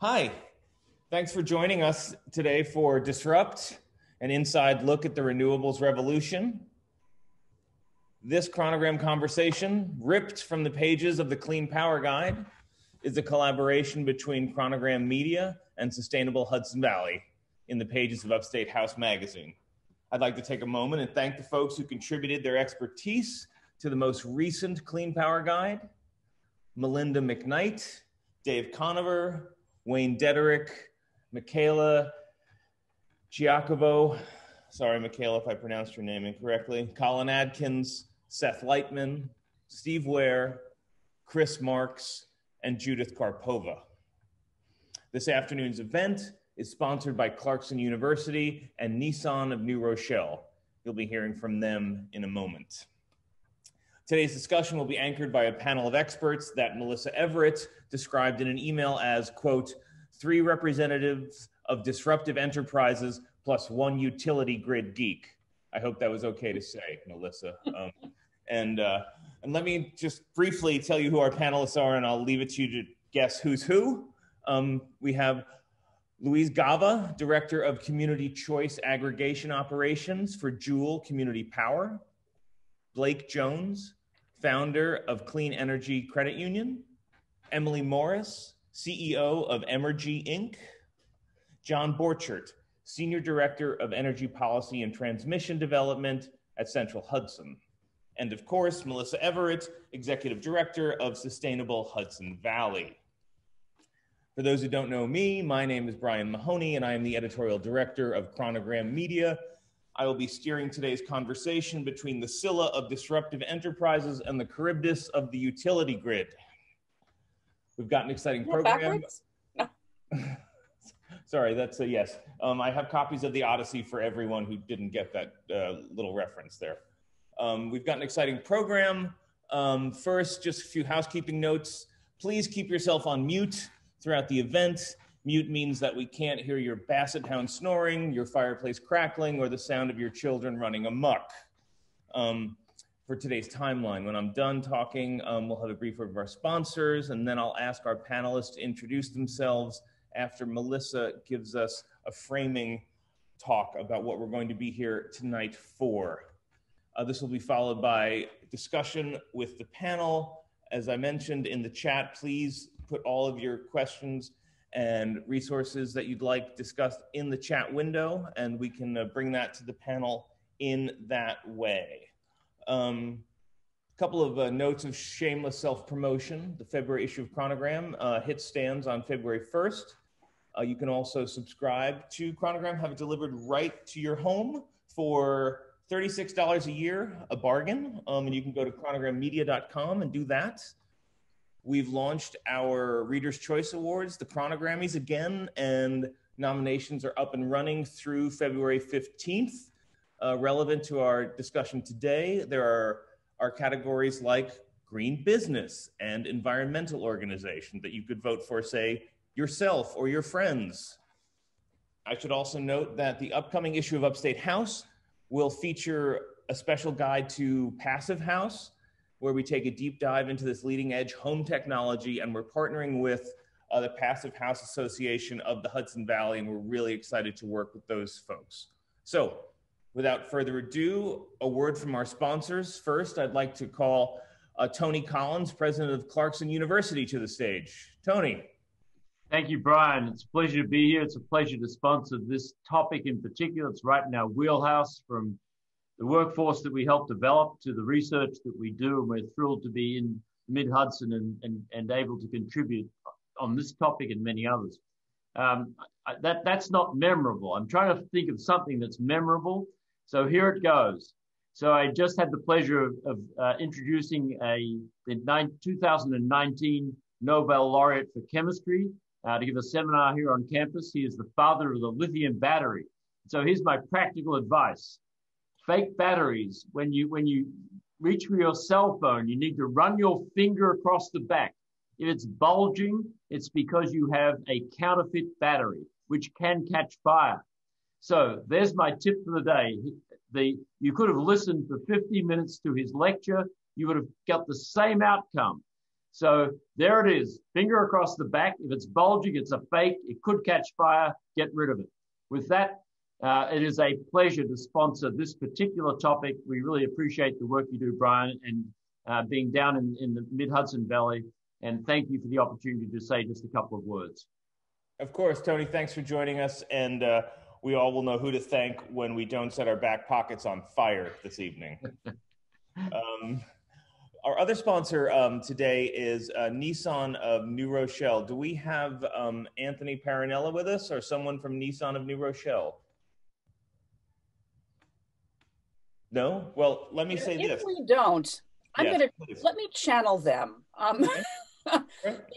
Hi, thanks for joining us today for Disrupt, an inside look at the renewables revolution. This chronogram conversation, ripped from the pages of the Clean Power Guide, is a collaboration between Chronogram Media and Sustainable Hudson Valley in the pages of Upstate House magazine. I'd like to take a moment and thank the folks who contributed their expertise to the most recent Clean Power Guide: Melinda McKnight, Dave Conover, Wayne Dederick, Michaela Giacobo, sorry Michaela if I pronounced your name incorrectly, Colin Adkins, Seth Lightman, Steve Ware, Chris Marks, and Judith Karpova. This afternoon's event is sponsored by Clarkson University and Nissan of New Rochelle. You'll be hearing from them in a moment. Today's discussion will be anchored by a panel of experts that Melissa Everett described in an email as, quote, 3 representatives of disruptive enterprises plus 1 utility grid geek. I hope that was okay to say, Melissa. And let me just briefly tell you who our panelists are, and I'll leave it to you to guess who's who. We have Louise Gava, Director of Community Choice Aggregation Operations for Joule Community Power. Blake Jones, founder of Clean Energy Credit Union. Emily Morris, CEO of Emergy Inc. John Borchert, Senior Director of Energy Policy and Transmission Development at Central Hudson. And of course, Melissa Everett, Executive Director of Sustainable Hudson Valley. For those who don't know me, my name is Brian Mahoney, and I am the Editorial Director of Chronogram Media. I will be steering today's conversation between the Scylla of disruptive enterprises and the Charybdis of the utility grid. We've got an exciting program. No. Sorry, that's a yes. I have copies of the Odyssey for everyone who didn't get that little reference there. We've got an exciting program. First, just a few housekeeping notes. Please keep yourself on mute throughout the event. Mute means that we can't hear your basset hound snoring, your fireplace crackling, or the sound of your children running amok. For today's timeline, when I'm done talking, we'll have a brief word of our sponsors, and then I'll ask our panelists to introduce themselves after Melissa gives us a framing talk about what we're going to be here tonight for. This will be followed by discussion with the panel. As I mentioned in the chat, please put all of your questions and resources that you'd like discussed in the chat window, and we can bring that to the panel in that way. A couple of notes of shameless self-promotion. The February issue of Chronogram hit stands on February 1st. You can also subscribe to Chronogram, have it delivered right to your home for $36 a year, a bargain, and you can go to chronogrammedia.com and do that. We've launched our Reader's Choice Awards, the Chronogrammies again, and nominations are up and running through February 15th. Relevant to our discussion today, there are categories like green business and environmental organization that you could vote for, say, yourself or your friends. I should also note that the upcoming issue of Upstate House will feature a special guide to Passive House, where we take a deep dive into this leading edge home technology, and we're partnering with the Passive House Association of the Hudson Valley, and we're really excited to work with those folks. So without further ado, a word from our sponsors. First, I'd like to call Tony Collins, president of Clarkson University, to the stage. Tony. Thank you, Brian. It's a pleasure to be here. It's a pleasure to sponsor this topic in particular. It's right in our wheelhouse, from the workforce that we help develop to the research that we do, and we're thrilled to be in mid-Hudson and able to contribute on this topic and many others. That's not memorable. I'm trying to think of something that's memorable, so here it goes. So I just had the pleasure of introducing the 2019 Nobel laureate for chemistry to give a seminar here on campus. He is the father of the lithium battery. So here's my practical advice. Fake batteries, when you reach for your cell phone, you need to run your finger across the back. If it's bulging, it's because you have a counterfeit battery, which can catch fire. So there's my tip for the day. You could have listened for 50 minutes to his lecture. You would have got the same outcome. So there it is, finger across the back. If it's bulging, it's a fake. It could catch fire. Get rid of it. With that, it is a pleasure to sponsor this particular topic. We really appreciate the work you do, Brian, and being down in the mid-Hudson Valley. And thank you for the opportunity to say just a couple of words. Of course, Tony, thanks for joining us. And we all will know who to thank when we don't set our back pockets on fire this evening. Our other sponsor today is Nissan of New Rochelle. Do we have Anthony Parinella with us, or someone from Nissan of New Rochelle? No? Well, let me say this. If we don't, let me channel them.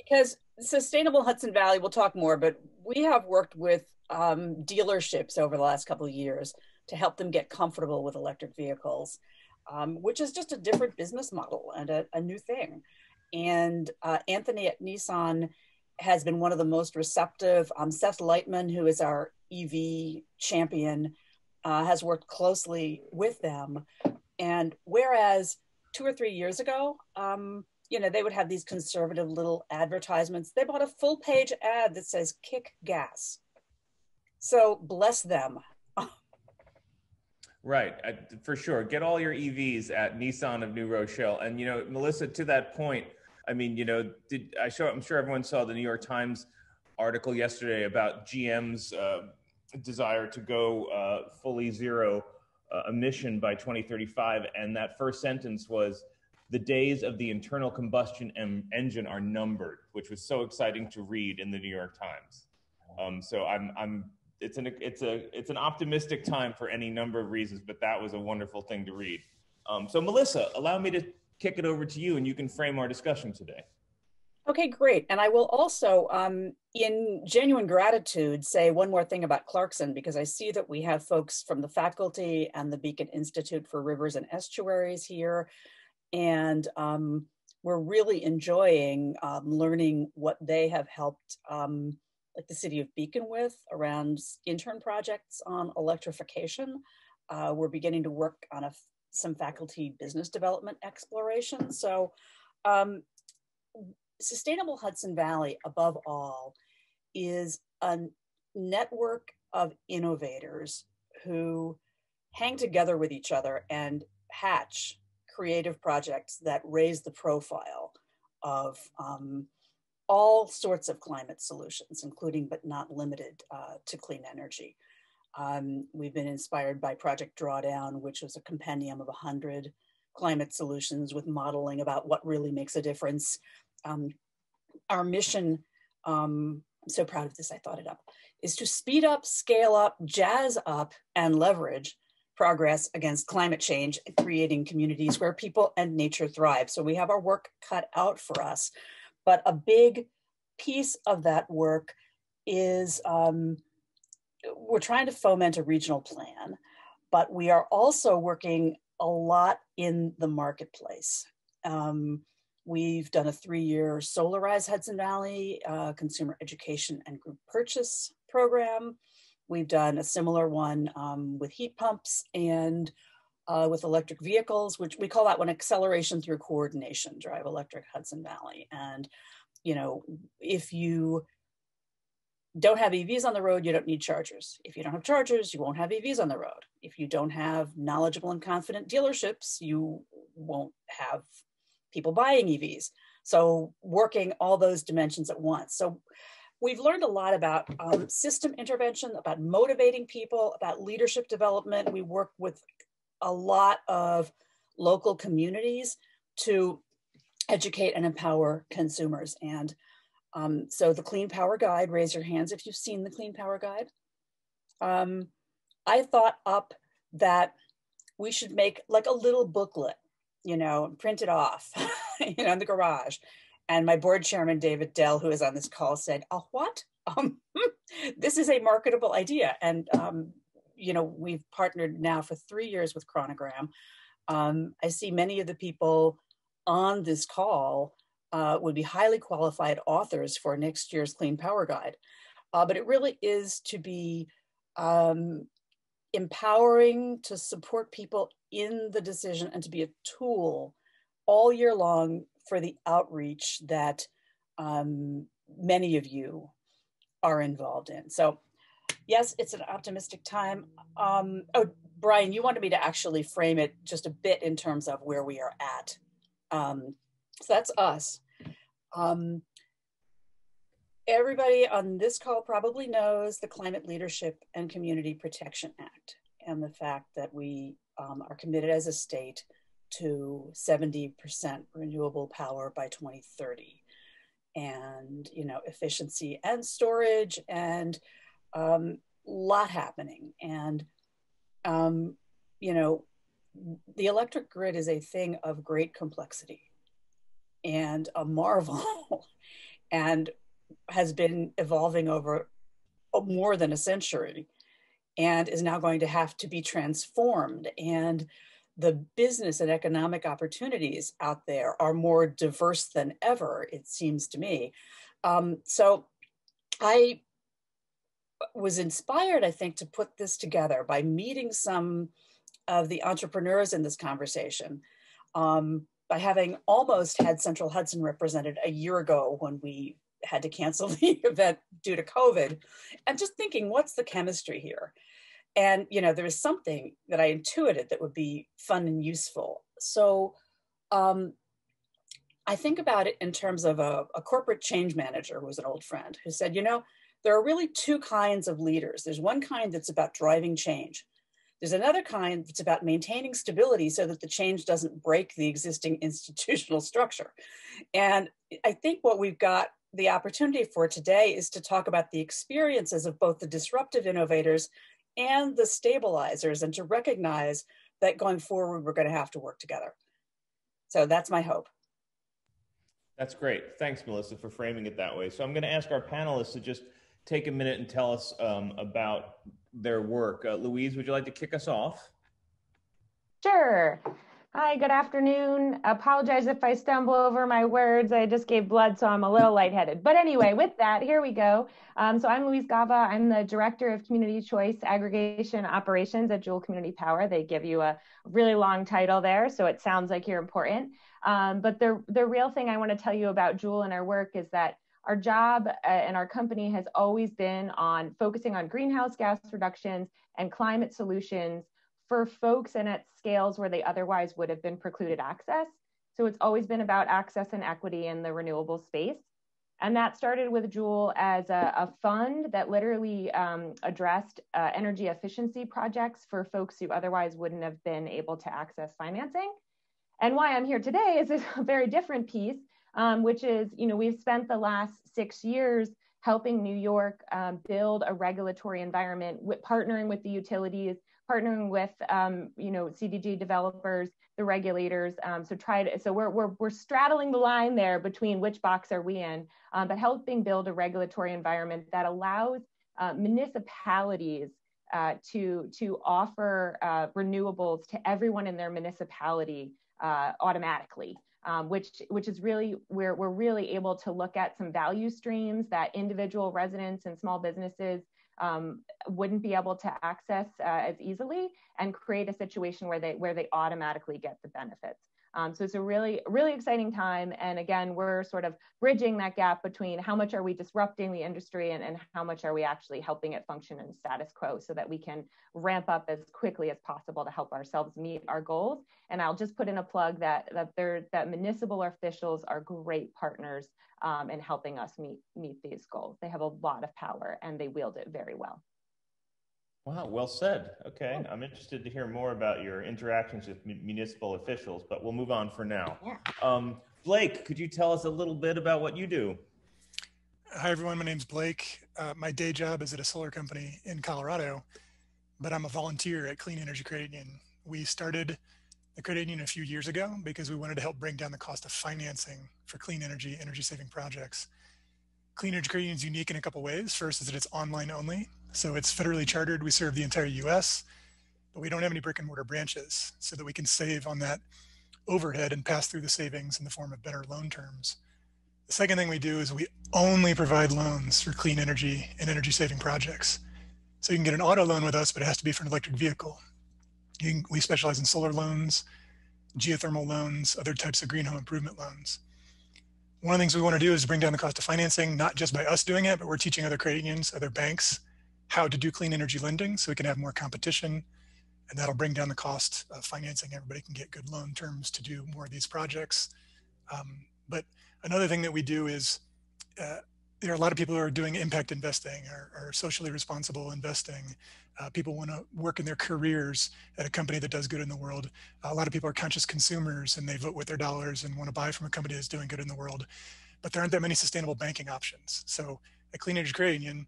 Because Sustainable Hudson Valley, we'll talk more, but we have worked with dealerships over the last couple of years to help them get comfortable with electric vehicles, which is just a different business model and a new thing. And Anthony at Nissan has been one of the most receptive. Seth Lightman, who is our EV champion, has worked closely with them. And whereas 2 or 3 years ago, they would have these conservative little advertisements. They bought a full page ad that says kick gas. So bless them. Right, for sure. Get all your EVs at Nissan of New Rochelle. And, Melissa, to that point, I mean, I'm sure everyone saw the New York Times article yesterday about GM's desire to go fully zero emission by 2035. And that first sentence was, "The days of the internal combustion engine are numbered," which was so exciting to read in the New York Times. So it's an optimistic time for any number of reasons, but that was a wonderful thing to read. So Melissa, allow me to kick it over to you, and you can frame our discussion today. Okay, great. And I will also, in genuine gratitude, say one more thing about Clarkson, because I see that we have folks from the faculty and the Beacon Institute for Rivers and Estuaries here. And we're really enjoying learning what they have helped like the city of Beacon with around intern projects on electrification. We're beginning to work on some faculty business development exploration. So Sustainable Hudson Valley, above all, is a network of innovators who hang together with each other and hatch creative projects that raise the profile of all sorts of climate solutions, including but not limited to clean energy. We've been inspired by Project Drawdown, which was a compendium of 100 climate solutions with modeling about what really makes a difference. Our mission, I'm so proud of this, I thought it up, is to speed up, scale up, jazz up, and leverage progress against climate change and creating communities where people and nature thrive. So we have our work cut out for us. But a big piece of that work is we're trying to foment a regional plan, but we are also working a lot in the marketplace. We've done a 3-year Solarize Hudson Valley consumer education and group purchase program. We've done a similar one with heat pumps and with electric vehicles, which we call that one Acceleration Through Coordination, Drive Electric Hudson Valley. And, if you don't have EVs on the road, you don't need chargers. If you don't have chargers, you won't have EVs on the road. If you don't have knowledgeable and confident dealerships, you won't have people buying EVs. So working all those dimensions at once. So we've learned a lot about system intervention, about motivating people, about leadership development. We work with a lot of local communities to educate and empower consumers. And so the Clean Power Guide, raise your hands if you've seen the Clean Power Guide. I thought up that we should make like a little booklet, print it off, in the garage. And my board chairman, David Dell, who is on this call, said, "Oh, what? This is a marketable idea." And, we've partnered now for 3 years with Chronogram. I see many of the people on this call would be highly qualified authors for next year's Clean Power Guide. But it really is to be empowering, to support people in the decision, and to be a tool all year long for the outreach that many of you are involved in. So yes, it's an optimistic time. Oh, Brian, you wanted me to actually frame it just a bit in terms of where we are at. So that's us. Everybody on this call probably knows the Climate Leadership and Community Protection Act and the fact that we are committed as a state to 70% renewable power by 2030. And, you know, efficiency and storage and lot happening. And, you know, the electric grid is a thing of great complexity and a marvel and has been evolving over more than a century and is now going to have to be transformed. And the business and economic opportunities out there are more diverse than ever, it seems to me. So I was inspired, I think, to put this together by meeting some of the entrepreneurs in this conversation, by having almost had Central Hudson represented a year ago when we had to cancel the event due to COVID, and just thinking, what's the chemistry here? And, you know, there was something that I intuited that would be fun and useful. So I think about it in terms of a corporate change manager who was an old friend who said, you know, there are really two kinds of leaders. There's one kind that's about driving change. There's another kind that's about maintaining stability so that the change doesn't break the existing institutional structure. And I think what we've got the opportunity for today is to talk about the experiences of both the disruptive innovators and the stabilizers, and to recognize that going forward, we're going to have to work together. So that's my hope. That's great. Thanks, Melissa, for framing it that way. So I'm going to ask our panelists to just take a minute and tell us about their work. Louise, would you like to kick us off? Sure. Hi, good afternoon. Apologize if I stumble over my words. I just gave blood, so I'm a little lightheaded. But anyway, with that, here we go. So I'm Louise Gava. I'm the Director of Community Choice Aggregation Operations at Joule Community Power. They give you a really long title there, so it sounds like you're important. But the real thing I want to tell you about Joule and our work is that our job and our company has always been on focusing on greenhouse gas reductions and climate solutions for folks and at scales where they otherwise would have been precluded access. So it's always been about access and equity in the renewable space. And that started with Joule as a fund that literally addressed energy efficiency projects for folks who otherwise wouldn't have been able to access financing. And why I'm here today is a very different piece, which is, you know, we've spent the last 6 years helping New York build a regulatory environment, partnering with the utilities, partnering with, you know, CDG developers, the regulators. So we're straddling the line there between which box are we in, but helping build a regulatory environment that allows municipalities to offer renewables to everyone in their municipality automatically. Which is really where we're really able to look at some value streams that individual residents and small businesses wouldn't be able to access as easily, and create a situation where they automatically get the benefits. So it's a really exciting time. And again, we're sort of bridging that gap between how much are we disrupting the industry and how much are we actually helping it function in status quo, so that we can ramp up as quickly as possible to help ourselves meet our goals. And I'll just put in a plug that municipal officials are great partners in helping us meet these goals. They have a lot of power and they wield it very well. Wow, well said. Okay, I'm interested to hear more about your interactions with municipal officials, but we'll move on for now. Yeah. Blake, could you tell us a little bit about what you do? Hi, everyone. My name's Blake. My day job is at a solar company in Colorado, but I'm a volunteer at Clean Energy Credit Union. We started the credit union a few years ago because we wanted to help bring down the cost of financing for clean energy-saving projects. Clean Energy Credit Union is unique in a couple ways. First is that it's online only. So it's federally chartered. We serve the entire US, but we don't have any brick and mortar branches, so that we can save on that overhead and pass through the savings in the form of better loan terms. The second thing we do is we only provide loans for clean energy and energy saving projects. So you can get an auto loan with us, but it has to be for an electric vehicle. We specialize in solar loans, geothermal loans, other types of green home improvement loans. One of the things we want to do is bring down the cost of financing, not just by us doing it, but we're teaching other credit unions, other banks, how to do clean energy lending so we can have more competition, and that'll bring down the cost of financing. Everybody can get good loan terms to do more of these projects. But another thing that we do is there are a lot of people who are doing impact investing or socially responsible investing. People want to work in their careers at a company that does good in the world. A lot of people are conscious consumers and they vote with their dollars and want to buy from a company that's doing good in the world. But there aren't that many sustainable banking options. So at Clean Energy Credit Union,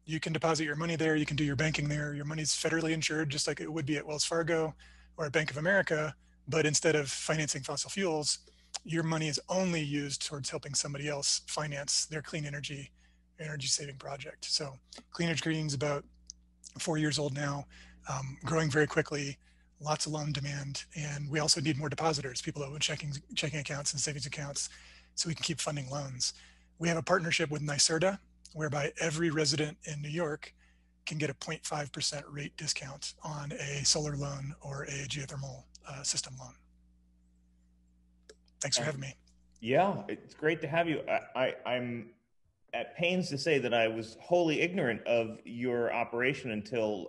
you can deposit your money there, you can do your banking there. Your money's federally insured, just like it would be at Wells Fargo or at Bank of America. But instead of financing fossil fuels, your money is only used towards helping somebody else finance their clean energy saving project. So Clean Energy Credit Union is about 4 years old now, growing very quickly, lots of loan demand. And we also need more depositors, people that own checking accounts and savings accounts, so we can keep funding loans. We have a partnership with NYSERDA, whereby every resident in New York can get a 0.5% rate discount on a solar loan or a geothermal system loan. Thanks for having me. Yeah, it's great to have you. I'm at pains to say that I was wholly ignorant of your operation until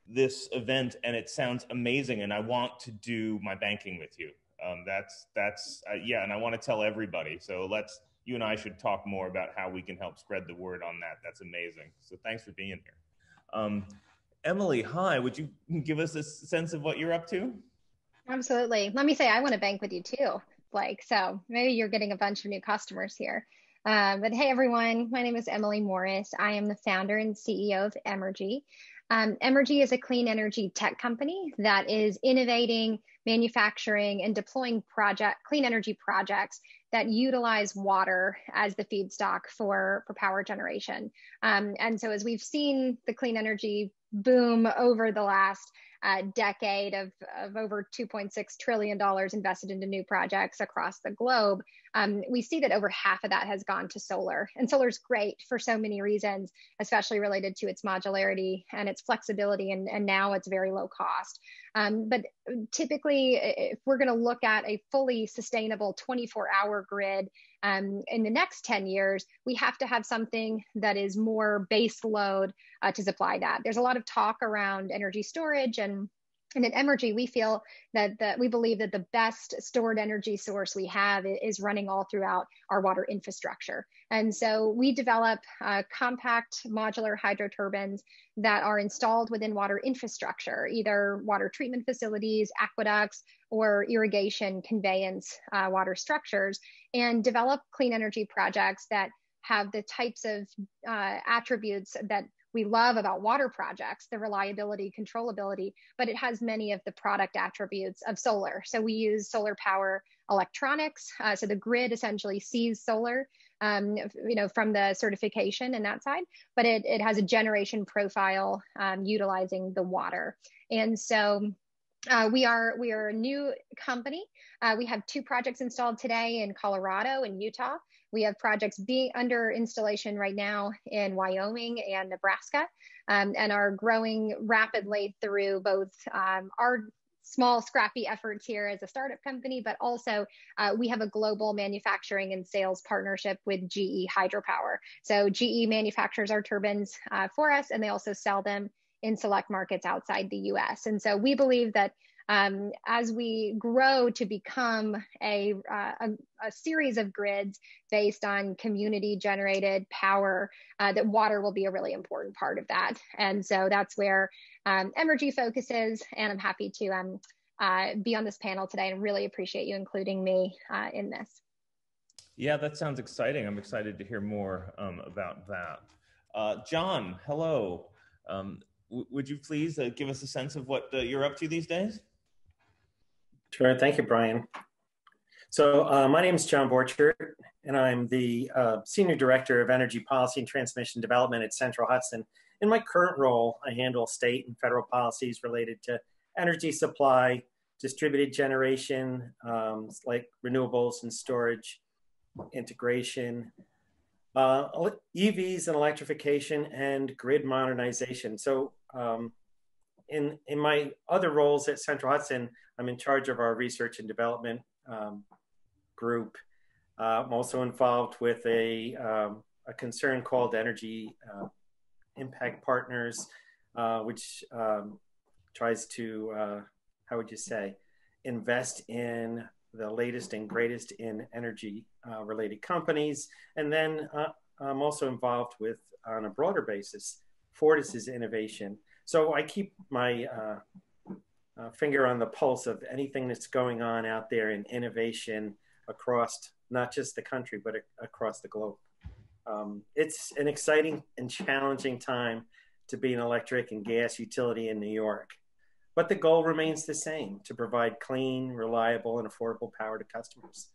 this event, and it sounds amazing, and I want to do my banking with you. Yeah, and I want to tell everybody. So you and I should talk more about how we can help spread the word on that. That's amazing. So thanks for being here. Emily, hi, would you give us a sense of what you're up to? Absolutely. Let me say, I want to bank with you too, Blake. So maybe you're getting a bunch of new customers here. But hey, everyone, my name is Emily Morris. I am the founder and CEO of Emergy. Emergy is a clean energy tech company that is innovating, manufacturing, and deploying clean energy projects that utilize water as the feedstock for power generation. And so as we've seen the clean energy boom over the last decade of over $2.6 trillion invested into new projects across the globe, we see that over half of that has gone to solar. And solar is great for so many reasons, especially related to its modularity and its flexibility, and now it's very low cost. But typically, if we're going to look at a fully sustainable 24-hour grid in the next 10 years, we have to have something that is more base load to supply that. There's a lot of talk around energy storage, and at Emergy, we feel that we believe that the best stored energy source we have is running all throughout our water infrastructure. And so we develop compact modular hydro turbines that are installed within water infrastructure, either water treatment facilities, aqueducts, or irrigation conveyance water structures, and develop clean energy projects that have the types of attributes that we love about water projects, the reliability, controllability, but it has many of the product attributes of solar. So we use solar power electronics. So the grid essentially sees solar, from the certification and that side, but it has a generation profile utilizing the water. And so we are a new company. We have 2 projects installed today in Colorado and Utah. We have projects being under installation right now in Wyoming and Nebraska, and are growing rapidly through both our small scrappy efforts here as a startup company, but also we have a global manufacturing and sales partnership with GE Hydropower. So GE manufactures our turbines for us, and they also sell them in select markets outside the US. And so we believe that as we grow to become a series of grids based on community generated power, that water will be a really important part of that. And so that's where Emergy focuses, and I'm happy to be on this panel today and really appreciate you including me in this. Yeah, that sounds exciting. I'm excited to hear more about that. John, hello. Would you please give us a sense of what you're up to these days? Sure, thank you, Brian. So my name is John Borchert, and I'm the Senior Director of Energy Policy and Transmission Development at Central Hudson. In my current role, I handle state and federal policies related to energy supply, distributed generation, like renewables and storage, integration, EVs and electrification, and grid modernization. So in my other roles at Central Hudson, I'm in charge of our research and development group. I'm also involved with a concern called Energy Impact Partners, which tries to, how would you say, invest in the latest and greatest in energy related companies. And then I'm also involved with, on a broader basis, Fortis's innovation. So I keep my finger on the pulse of anything that's going on out there in innovation across not just the country, but across the globe. It's an exciting and challenging time to be an electric and gas utility in New York. But the goal remains the same, to provide clean, reliable, and affordable power to customers.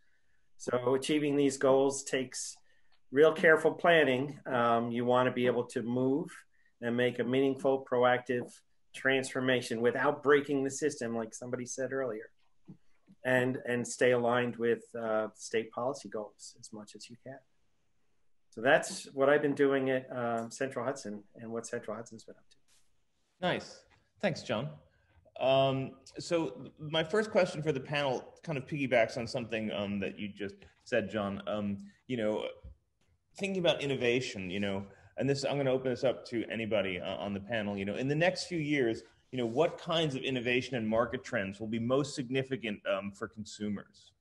So achieving these goals takes real careful planning. You want to be able to move and make a meaningful, proactive transformation without breaking the system, like somebody said earlier, and stay aligned with state policy goals as much as you can. So that's what I've been doing at Central Hudson and what Central Hudson's been up to. Nice. Thanks, John. So my first question for the panel kind of piggybacks on something that you just said, John. Thinking about innovation, and this, I'm going to open this up to anybody on the panel. In the next few years, what kinds of innovation and market trends will be most significant for consumers?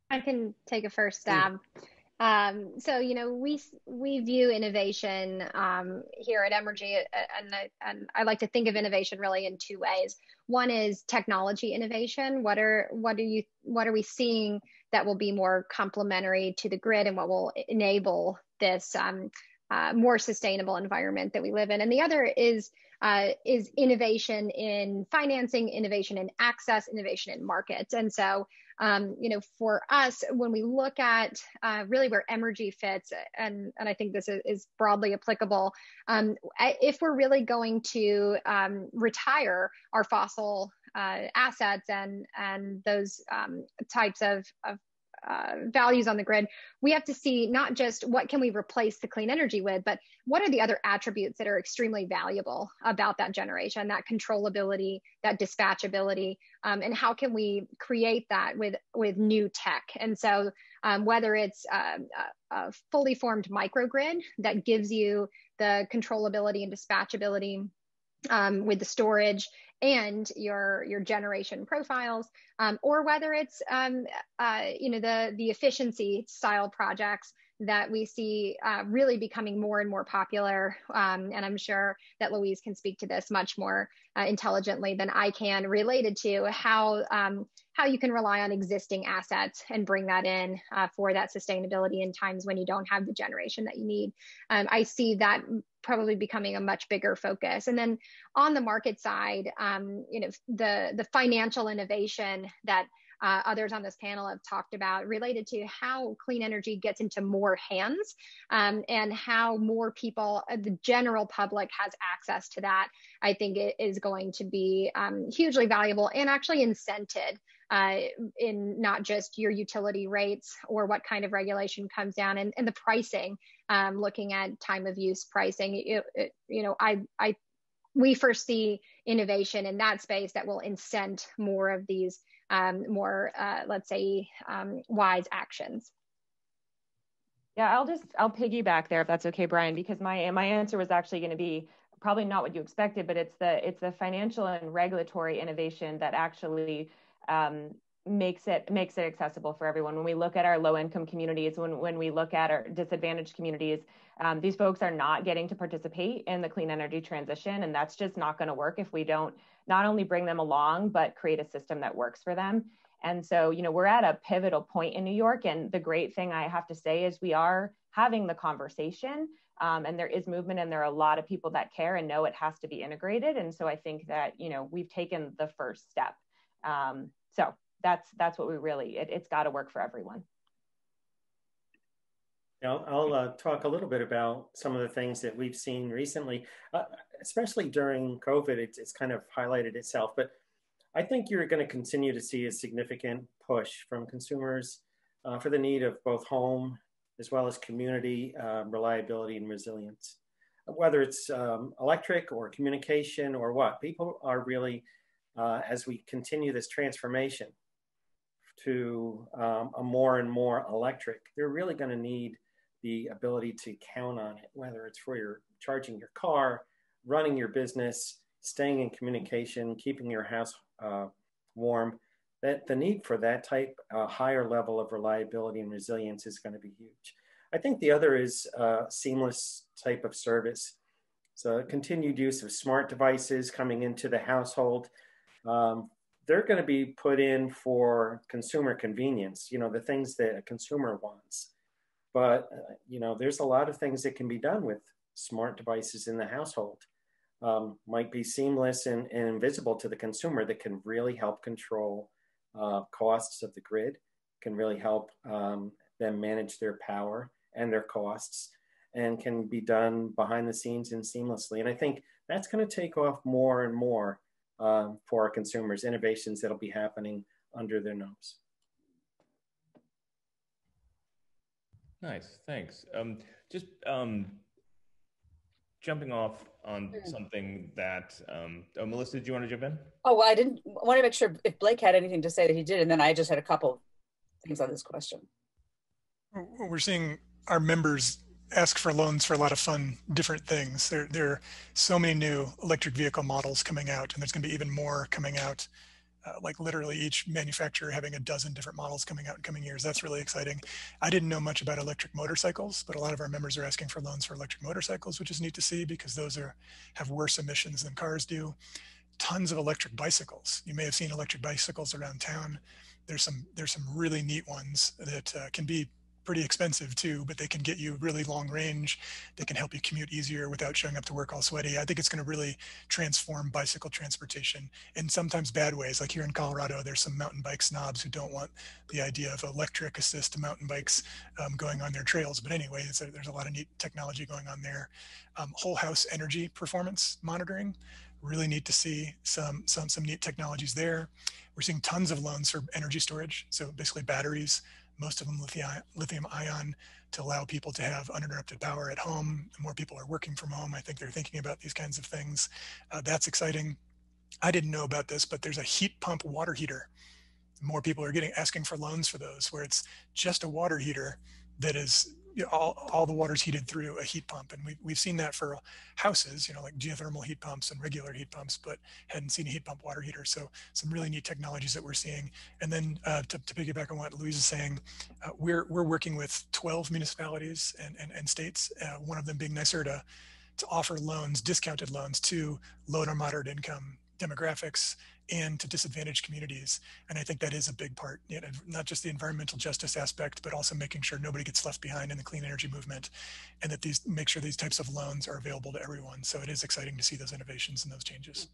I can take a first stab. So, we view innovation here at Emergy, and I like to think of innovation really in two ways. One is technology innovation. What are we seeing that will be more complementary to the grid and what will enable this more sustainable environment that we live in? And the other is innovation in financing, innovation in access, innovation in markets. And so, for us, when we look at really where Emergy fits, and I think this is broadly applicable, if we're really going to retire our fossil assets and those types of values on the grid, we have to see not just what can we replace the clean energy with, but what are the other attributes that are extremely valuable about that generation, that controllability, that dispatchability, and how can we create that with new tech? And so whether it's a fully formed microgrid that gives you the controllability and dispatchability with the storage and your generation profiles, or whether it's the efficiency style projects that we see really becoming more and more popular. And I'm sure that Louise can speak to this much more intelligently than I can, related to how you can rely on existing assets and bring that in for that sustainability in times when you don't have the generation that you need. I see that probably becoming a much bigger focus. And then on the market side, the financial innovation that others on this panel have talked about, related to how clean energy gets into more hands, and how more people, the general public, has access to that. I think it is going to be hugely valuable and actually incented in not just your utility rates or what kind of regulation comes down, and the pricing, looking at time of use pricing. We foresee innovation in that space that will incent more of these let's say, wise actions. Yeah, I'll piggyback there if that's okay, Brian, because my answer was actually going to be probably not what you expected, but it's the financial and regulatory innovation that actually makes it accessible for everyone. When we look at our low-income communities, when we look at our disadvantaged communities, these folks are not getting to participate in the clean energy transition, and that's just not going to work if we don't not only bring them along, but create a system that works for them. And so, we're at a pivotal point in New York, and the great thing I have to say is we are having the conversation, and there is movement, and there are a lot of people that care and know it has to be integrated. And so I think that, we've taken the first step. So that's what we really, it's got to work for everyone. I'll talk a little bit about some of the things that we've seen recently, especially during COVID. It's kind of highlighted itself, but I think you're going to continue to see a significant push from consumers for the need of both home as well as community reliability and resilience. Whether it's electric or communication or what, people are really as we continue this transformation to a more and more electric, they're really going to need the ability to count on it, whether it's for your charging your car, running your business, staying in communication, keeping your house warm. That the need for that type higher level of reliability and resilience is going to be huge. I think the other is seamless type of service. So continued use of smart devices coming into the household. They're going to be put in for consumer convenience, you know, the things that a consumer wants. But, you know, there's a lot of things that can be done with smart devices in the household. Might be seamless and invisible to the consumer that can really help control costs of the grid, can really help them manage their power and their costs, and can be done behind the scenes and seamlessly. And I think that's going to take off more and more for our consumers, innovations that'll be happening under their nose. Nice, thanks. Jumping off on something that, Melissa, do you want to jump in? Oh, well, I want to make sure if Blake had anything to say that he did, and then I just had a couple things on this question. We're seeing our members ask for loans for a lot of fun, different things. There are so many new electric vehicle models coming out, and there's going to be even more coming out. Like literally each manufacturer having a dozen different models coming out in coming years. That's really exciting. I didn't know much about electric motorcycles, but a lot of our members are asking for loans for electric motorcycles, which is neat to see because those have worse emissions than cars do. Tons of electric bicycles. You may have seen electric bicycles around town. There's some really neat ones that can be pretty expensive too, but they can get you really long range. They can help you commute easier without showing up to work all sweaty. I think it's going to really transform bicycle transportation in sometimes bad ways. Like here in Colorado, there's some mountain bike snobs who don't want the idea of electric assist mountain bikes going on their trails. But anyway, there's a lot of neat technology going on there. Whole house energy performance monitoring. Really neat to see some neat technologies there. We're seeing tons of loans for energy storage. So basically batteries, most of them lithium ion, to allow people to have uninterrupted power at home. More people are working from home. I think they're thinking about these kinds of things. That's exciting. I didn't know about this, but there's a heat pump water heater. More people are asking for loans for those, where it's just a water heater that is, you know, all the water's heated through a heat pump. And we've seen that for houses, you know, like geothermal heat pumps and regular heat pumps, but hadn't seen a heat pump water heater. So some really neat technologies that we're seeing. And then to piggyback on what Louise is saying, we're working with 12 municipalities and states, one of them being NYSERDA, to offer loans, discounted loans to low to moderate income demographics and to disadvantaged communities. And I think that is a big part, you know, not just the environmental justice aspect, but also making sure nobody gets left behind in the clean energy movement, and that make sure these types of loans are available to everyone. So it is exciting to see those innovations and those changes.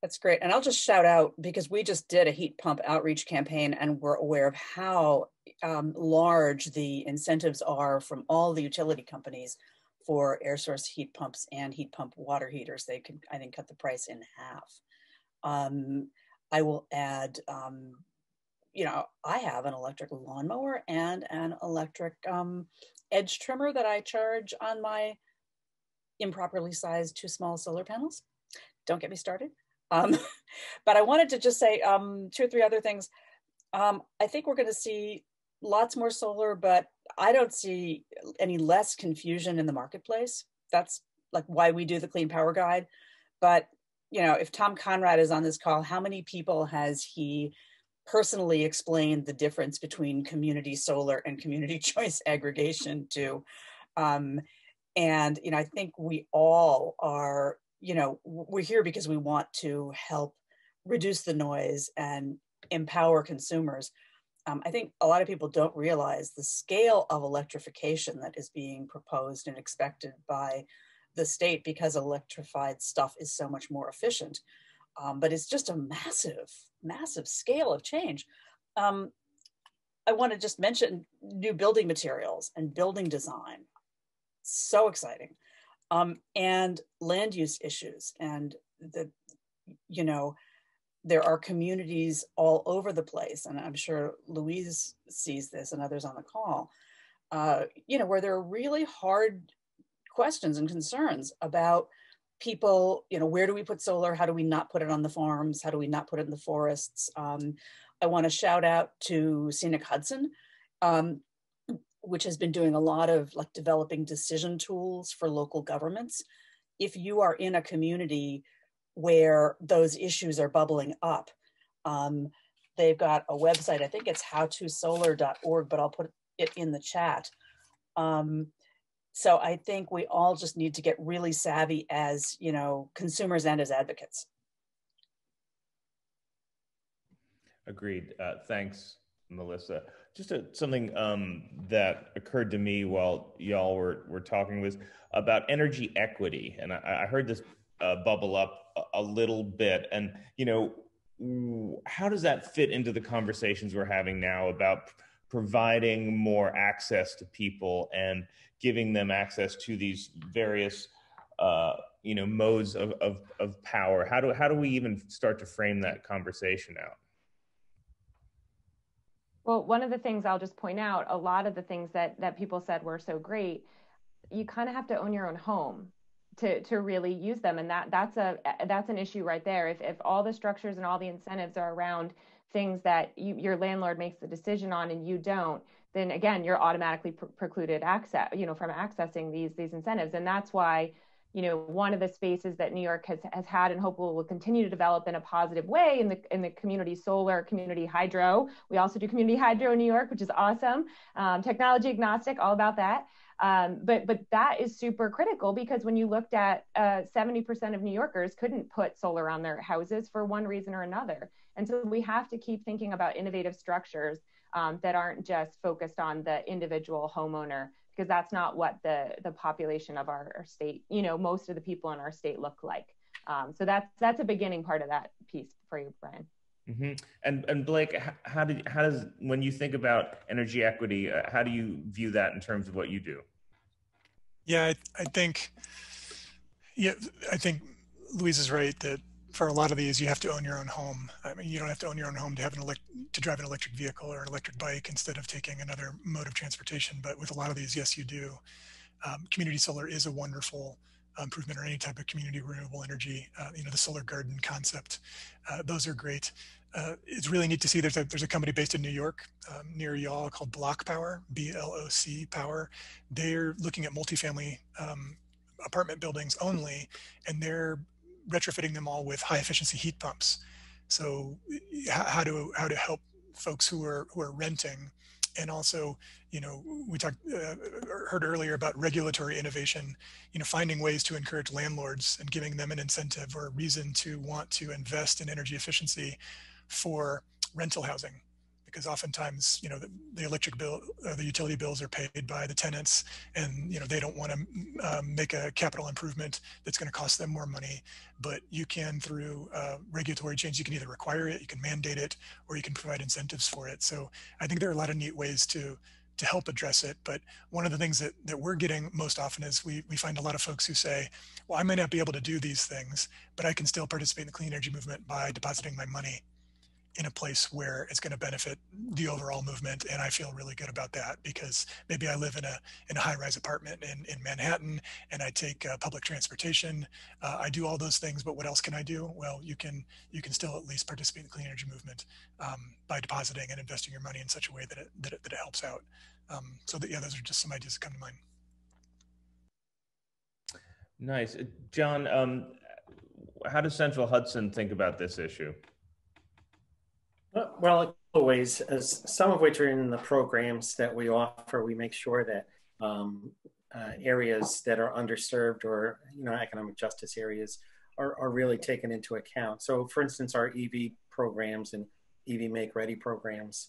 That's great. And I'll just shout out, because we just did a heat pump outreach campaign and we're aware of how large the incentives are from all the utility companies for air source heat pumps and heat pump water heaters. They can, I think, cut the price in half. I will add, you know, I have an electric lawnmower and an electric edge trimmer that I charge on my improperly sized too small solar panels. Don't get me started. But I wanted to just say 2 or 3 other things. I think we're going to see lots more solar, but I don't see any less confusion in the marketplace. That's like why we do the Clean Power Guide. But, you know, if Tom Conrad is on this call, how many people has he personally explained the difference between community solar and community choice aggregation to? And, you know, I think we all are, you know, we're here because we want to help reduce the noise and empower consumers. I think a lot of people don't realize the scale of electrification that is being proposed and expected by the state, because electrified stuff is so much more efficient. But it's just a massive, massive scale of change. I want to just mention new building materials and building design. So exciting. And land use issues. And you know, there are communities all over the place, and I'm sure Louise sees this and others on the call, you know, where there are really hard questions and concerns about people, where do we put solar? How do we not put it on the farms? How do we not put it in the forests? I want to shout out to Scenic Hudson, which has been doing a lot of developing decision tools for local governments. If you are in a community where those issues are bubbling up, they've got a website, I think it's howtosolar.org, but I'll put it in the chat. So I think we all just need to get really savvy as, consumers and as advocates. Agreed. Thanks, Melissa. Just something that occurred to me while y'all were talking was about energy equity. And I heard this bubble up a little bit. And, how does that fit into the conversations we're having now about providing more access to people and giving them access to these various, modes of power? How do we even start to frame that conversation out? Well, one of the things I'll just point out, a lot of the things that people said were so great, you kind of have to own your own home to really use them. And that's an issue right there. If all the structures and all the incentives are around things that your landlord makes the decision on and you don't, then again, you're automatically precluded access, from accessing these incentives. And that's why, one of the spaces that New York has had and hopefully will continue to develop in a positive way in the community solar, community hydro. We also do community hydro in New York, which is awesome. Technology agnostic, all about that. But that is super critical because when you looked at 70% of New Yorkers couldn't put solar on their houses for one reason or another. And so we have to keep thinking about innovative structures that aren't just focused on the individual homeowner, because that's not what the population of our state, most of the people in our state look like. So that's a beginning part of that piece for you, Brian. Mm-hmm. And Blake, how does, when you think about energy equity, how do you view that in terms of what you do? Yeah, I think Louise is right that for a lot of these, you have to own your own home. I mean, you don't have to own your own home to have to drive an electric vehicle or an electric bike instead of taking another mode of transportation. But with a lot of these, yes, you do. Community solar is a wonderful improvement, or any type of community renewable energy. The solar garden concept, those are great. It's really neat to see there's a company based in New York near y'all called Block Power, BLOC Power. They're looking at multifamily apartment buildings only, and they're retrofitting them all with high efficiency heat pumps. So how to help folks who are renting. And also, we heard earlier about regulatory innovation, finding ways to encourage landlords and giving them an incentive or a reason to want to invest in energy efficiency for rental housing. Because oftentimes, the electric bill, the utility bills are paid by the tenants, and they don't want to make a capital improvement that's going to cost them more money. But you can, through regulatory change, you can either require it, you can mandate it, or you can provide incentives for it. So I think there are a lot of neat ways to help address it. But one of the things that we're getting most often is we find a lot of folks who say, well, I might not be able to do these things, but I can still participate in the clean energy movement by depositing my money in a place where it's going to benefit the overall movement. And I feel really good about that because maybe I live in a high-rise apartment in Manhattan, and I take public transportation. I do all those things, but what else can I do? Well, you can still at least participate in the clean energy movement by depositing and investing your money in such a way that it helps out. So that, yeah, those are just some ideas that come to mind. Nice. John, how does Central Hudson think about this issue? Well, a couple of ways, some of which are in the programs that we offer. We make sure that areas that are underserved or economic justice areas are really taken into account. So, for instance, our EV programs and EV Make Ready programs,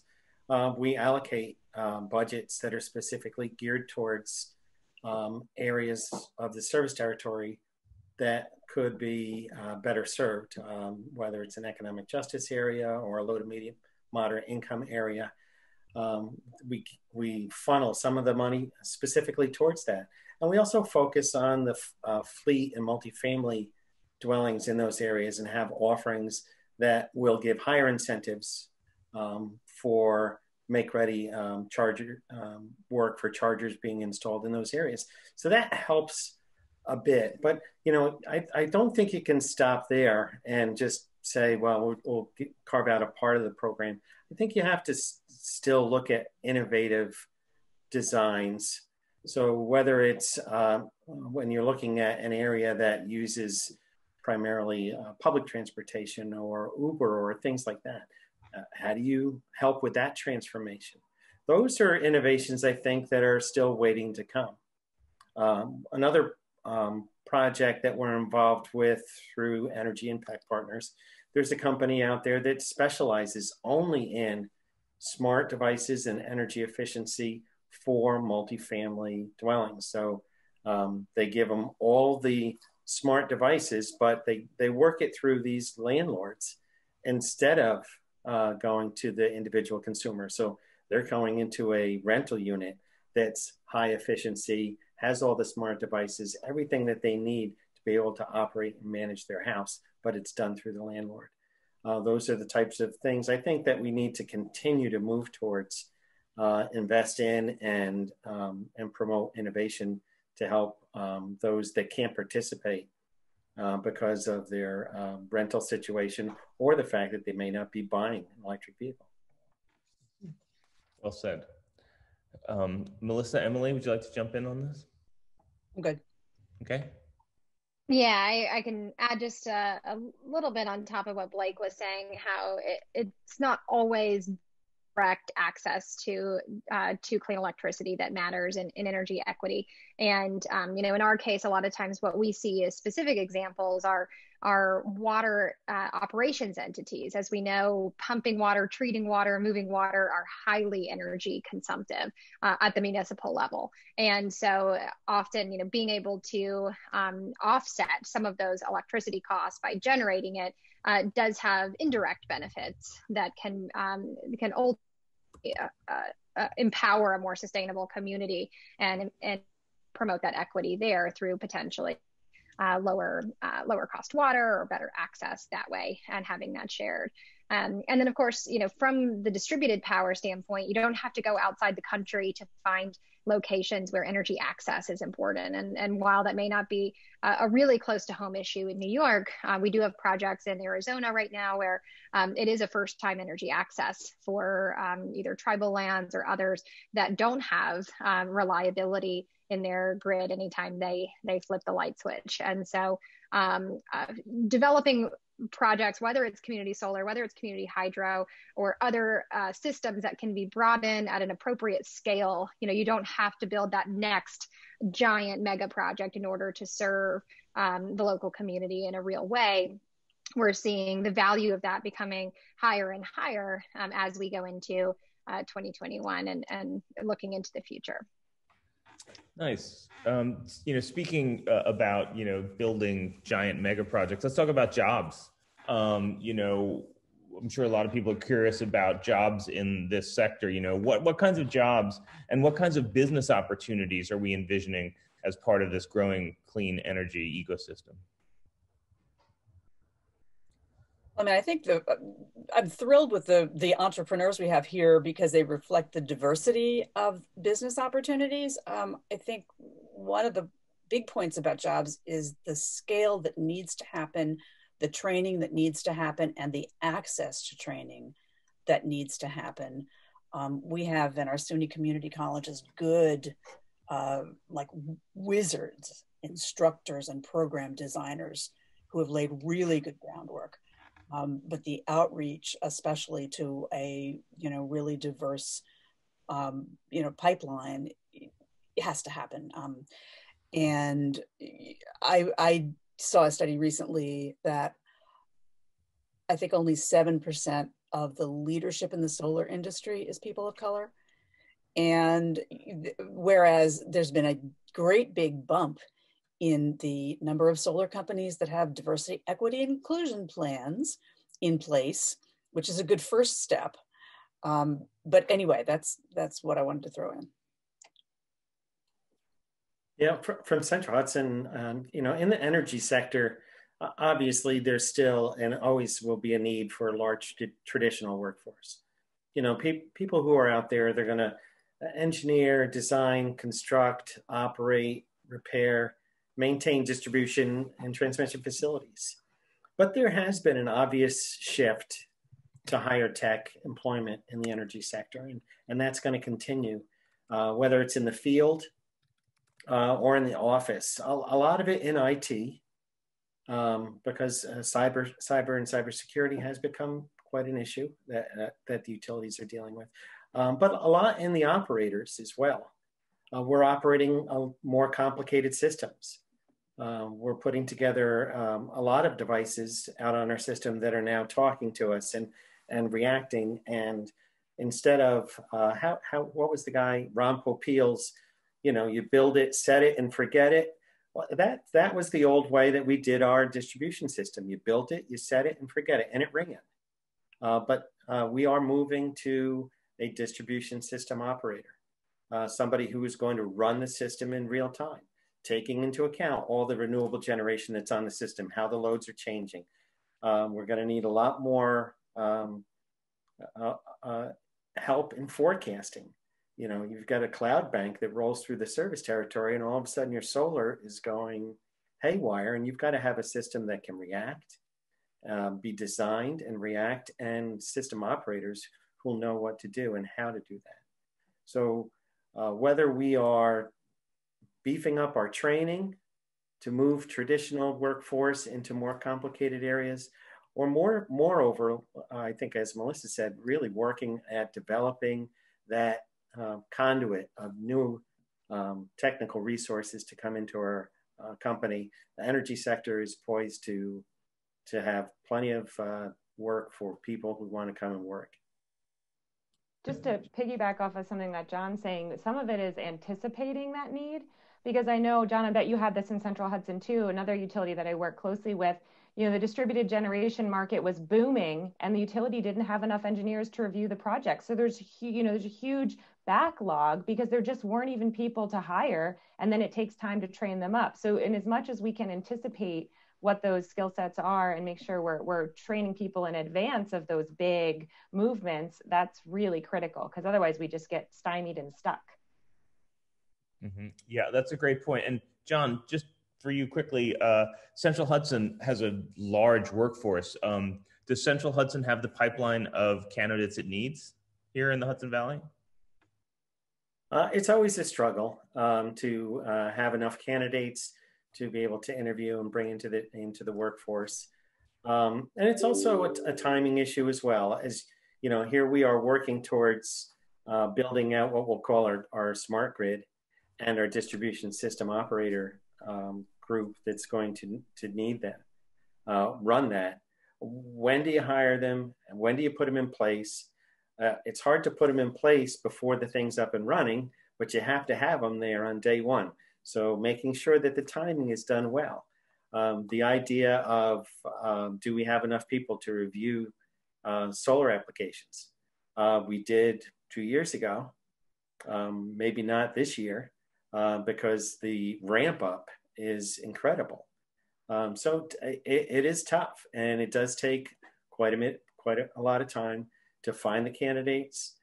we allocate budgets that are specifically geared towards areas of the service territory that could be better served, whether it's an economic justice area or a low to medium moderate income area. We funnel some of the money specifically towards that. And we also focus on the fleet and multifamily dwellings in those areas and have offerings that will give higher incentives for make-ready charger work for chargers being installed in those areas. So that helps a bit. But, you know, I don't think you can stop there and just say, well, we'll carve out a part of the program. I think you have to still look at innovative designs. So whether it's when you're looking at an area that uses primarily public transportation or Uber or things like that, how do you help with that transformation? Those are innovations, I think, that are still waiting to come. Another project that we're involved with through Energy Impact Partners, there's a company out there that specializes only in smart devices and energy efficiency for multifamily dwellings. So they give them all the smart devices, but they work it through these landlords instead of going to the individual consumer. So they're going into a rental unit that's high efficiency, has all the smart devices, everything that they need to be able to operate and manage their house, but it's done through the landlord. Those are the types of things I think that we need to continue to move towards, invest in and promote innovation to help those that can't participate because of their rental situation or the fact that they may not be buying an electric vehicle. Well said. Melissa, Emily, would you like to jump in on this? I'm good. Okay. Yeah, I can add just a little bit on top of what Blake was saying, how it's not always direct access to clean electricity that matters in energy equity. And, you know, in our case, a lot of times what we see as specific examples are water operations entities. As we know, pumping water, treating water, moving water are highly energy consumptive at the municipal level. And so often, you know, being able to offset some of those electricity costs by generating it does have indirect benefits that can ultimately empower a more sustainable community and promote that equity there through potentially lower cost water or better access that way and having that shared. And then of course, you know, from the distributed power standpoint, you don't have to go outside the country to find locations where energy access is important. And while that may not be a really close to home issue in New York, we do have projects in Arizona right now where it is a first time energy access for either tribal lands or others that don't have reliability in their grid anytime they flip the light switch. And so developing projects, whether it's community solar, whether it's community hydro or other systems that can be brought in at an appropriate scale. You know, you don't have to build that next giant mega project in order to serve the local community in a real way. We're seeing the value of that becoming higher and higher as we go into 2021 and looking into the future. Nice. You know, speaking about, you know, building giant mega projects, let's talk about jobs. You know, I'm sure a lot of people are curious about jobs in this sector. You know, what kinds of jobs and what kinds of business opportunities are we envisioning as part of this growing clean energy ecosystem? I mean, I think I'm thrilled with the entrepreneurs we have here because they reflect the diversity of business opportunities. I think one of the big points about jobs is the scale that needs to happen, the training that needs to happen, and the access to training that needs to happen. We have in our SUNY community colleges good, like wizards, instructors, and program designers who have laid really good groundwork. But the outreach, especially to a, you know, really diverse, you know, pipeline, it has to happen. And I saw a study recently that I think only 7% of the leadership in the solar industry is people of color. And whereas there's been a great big bump in the number of solar companies that have diversity, equity, and inclusion plans in place, which is a good first step. But anyway, that's what I wanted to throw in. Yeah, from Central Hudson, you know, in the energy sector, obviously there's still and always will be a need for a large traditional workforce. You know, people who are out there, they're going to engineer, design, construct, operate, repair, maintain distribution and transmission facilities. But there has been an obvious shift to higher tech employment in the energy sector, and that's going to continue, whether it's in the field or in the office. A lot of it in IT, because cyber and cybersecurity has become quite an issue that the utilities are dealing with, but a lot in the operators as well. We're operating more complicated systems. We're putting together a lot of devices out on our system that are now talking to us and reacting. And instead of what was the guy, Ron Popeil's, you build it, set it, and forget it. Well, that was the old way that we did our distribution system. You built it, you set it, and forget it, and it ran. But we are moving to a distribution system operator, somebody who is going to run the system in real time, taking into account all the renewable generation that's on the system, how the loads are changing. We're going to need a lot more help in forecasting. You've got a cloud bank that rolls through the service territory, and all of a sudden your solar is going haywire, and you've got to have a system that can react, be designed and react, and system operators who'll know what to do and how to do that. So whether we are beefing up our training to move traditional workforce into more complicated areas, or moreover, I think, as Melissa said, really working at developing that conduit of new technical resources to come into our company. The energy sector is poised to have plenty of work for people who want to come and work. Just to piggyback off of something that John's saying, some of it is anticipating that need, because I know, John, I bet you had this in Central Hudson too, another utility that I work closely with. The distributed generation market was booming, and the utility didn't have enough engineers to review the project. So there's a huge backlog because there just weren't even people to hire, and then it takes time to train them up. So in as much as we can anticipate what those skill sets are and make sure we're training people in advance of those big movements, that's really critical, because otherwise we just get stymied and stuck. Mm-hmm. Yeah, that's a great point. And John, just for you quickly, Central Hudson has a large workforce. Does Central Hudson have the pipeline of candidates it needs here in the Hudson Valley? It's always a struggle to have enough candidates to be able to interview and bring into the workforce. And it's also a timing issue as well. As here we are working towards building out what we'll call our smart grid and our distribution system operator group that's going to need that, run that. When do you hire them? And when do you put them in place? It's hard to put them in place before the thing's up and running, but you have to have them there on day one. So making sure that the timing is done well. The idea of do we have enough people to review solar applications? We did 2 years ago, maybe not this year, because the ramp up is incredible. So it is tough, and it does take quite a lot of time to find the candidates,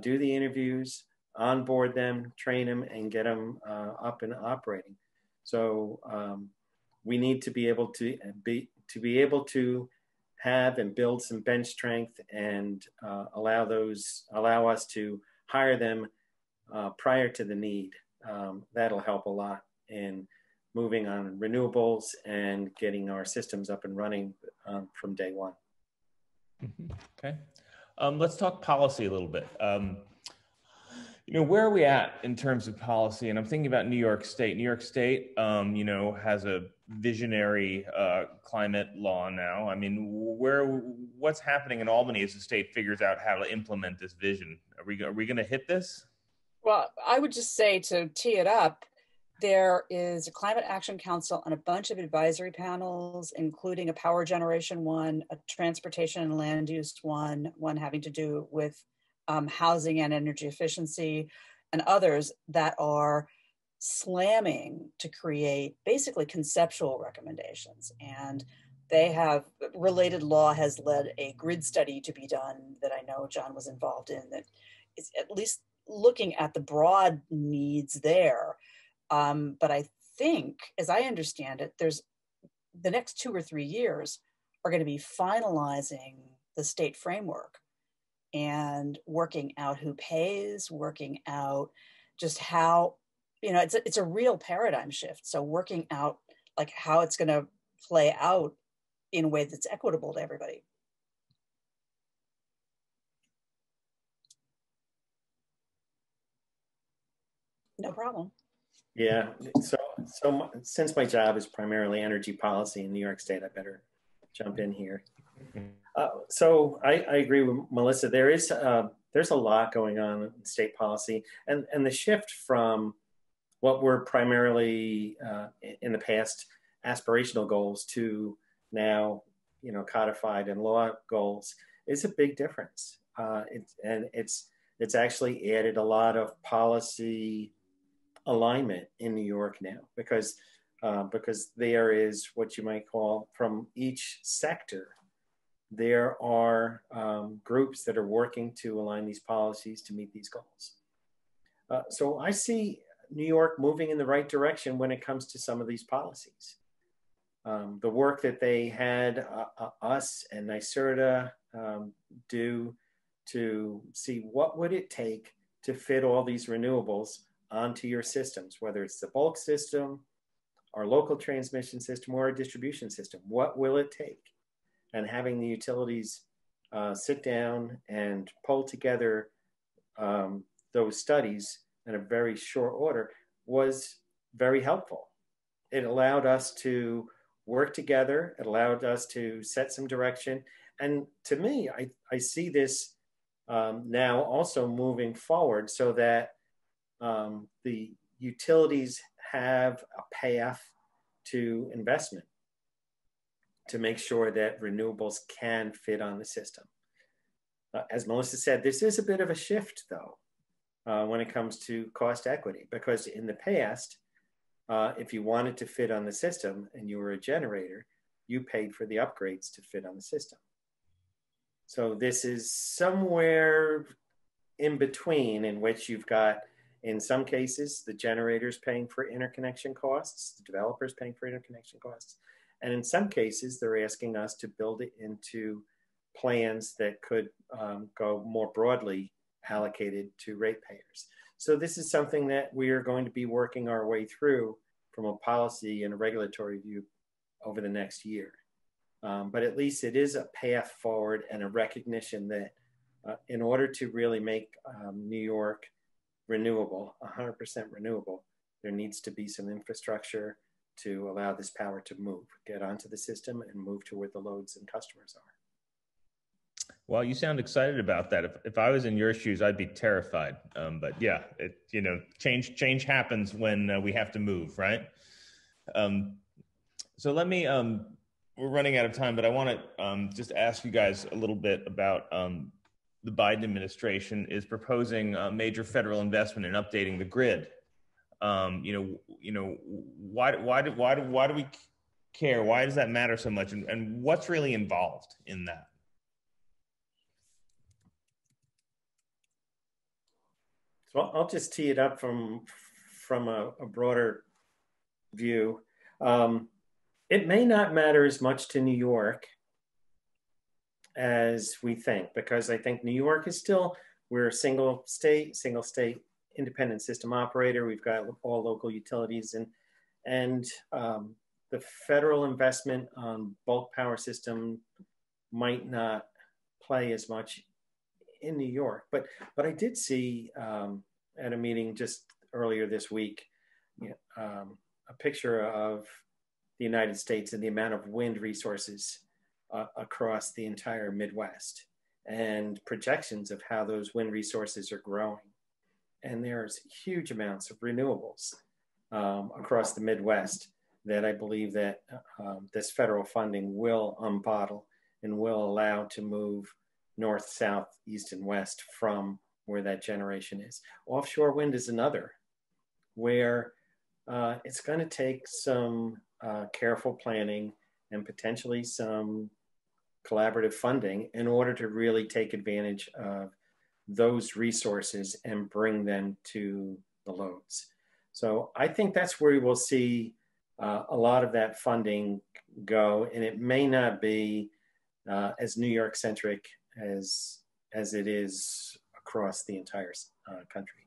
do the interviews, onboard them, train them, and get them up and operating. So we need to be able to have and build some bench strength and allow us to hire them prior to the need. That'll help a lot in moving on renewables and getting our systems up and running from day one. Mm-hmm. Okay. Let's talk policy a little bit. Where are we at in terms of policy? And I'm thinking about New York State. New York State, has a visionary climate law now. I mean, what's happening in Albany as the state figures out how to implement this vision? Are we going to hit this? Well, I would just say, to tee it up, there is a Climate Action Council and a bunch of advisory panels, including a power generation one, a transportation and land use one having to do with housing and energy efficiency, and others that are slamming to create basically conceptual recommendations. And they have, related law has led a grid study to be done that I know John was involved in, that is at least looking at the broad needs there. But I think, as I understand it, there's the next 2 or 3 years are going to be finalizing the state framework and working out who pays, working out just how, it's a real paradigm shift. So working out like how it's going to play out in a way that's equitable to everybody. No problem. Yeah. So since my job is primarily energy policy in New York State, I better jump in here. So I agree with Melissa. There's a lot going on in state policy, and the shift from what were primarily in the past aspirational goals to now, codified in law goals is a big difference. It's actually added a lot of policy alignment in New York now, because there is what you might call, from each sector, there are groups that are working to align these policies to meet these goals. So I see New York moving in the right direction when it comes to some of these policies. The work that they had us and NYSERDA do to see what would it take to fit all these renewables onto your systems, whether it's the bulk system, our local transmission system, or a distribution system. What will it take? And having the utilities sit down and pull together those studies in a very short order was very helpful. It allowed us to work together. It allowed us to set some direction. And to me, I see this now also moving forward so that the utilities have a path to investment to make sure that renewables can fit on the system. As Melissa said, this is a bit of a shift, though, when it comes to cost equity, because in the past, if you wanted to fit on the system and you were a generator, you paid for the upgrades to fit on the system. So this is somewhere in between, in which you've got, in some cases, the generators paying for interconnection costs, the developers paying for interconnection costs. And in some cases, they're asking us to build it into plans that could go more broadly allocated to ratepayers. So this is something that we are going to be working our way through from a policy and a regulatory view over the next year. But at least it is a path forward and a recognition that in order to really make New York renewable, 100% renewable, there needs to be some infrastructure to allow this power to move, get onto the system and move to where the loads and customers are. Well, you sound excited about that. If I was in your shoes, I'd be terrified. But yeah, change happens when we have to move, right? So let me, we're running out of time, but I want to just ask you guys a little bit about the Biden administration is proposing a major federal investment in updating the grid. Why do we care? Why does that matter so much? And what's really involved in that? So I'll just tee it up from a broader view. It may not matter as much to New York as we think, because I think New York is still, we're a single state independent system operator. We've got all local utilities, and the federal investment on bulk power system might not play as much in New York. But I did see at a meeting just earlier this week a picture of the United States and the amount of wind resources across the entire Midwest, and projections of how those wind resources are growing. And there's huge amounts of renewables across the Midwest that I believe that this federal funding will unbottle and will allow to move north, south, east, and west from where that generation is. Offshore wind is another, where it's going to take some careful planning and potentially some collaborative funding in order to really take advantage of those resources and bring them to the loads. So I think that's where we will see a lot of that funding go, and it may not be as New York centric as it is across the entire country.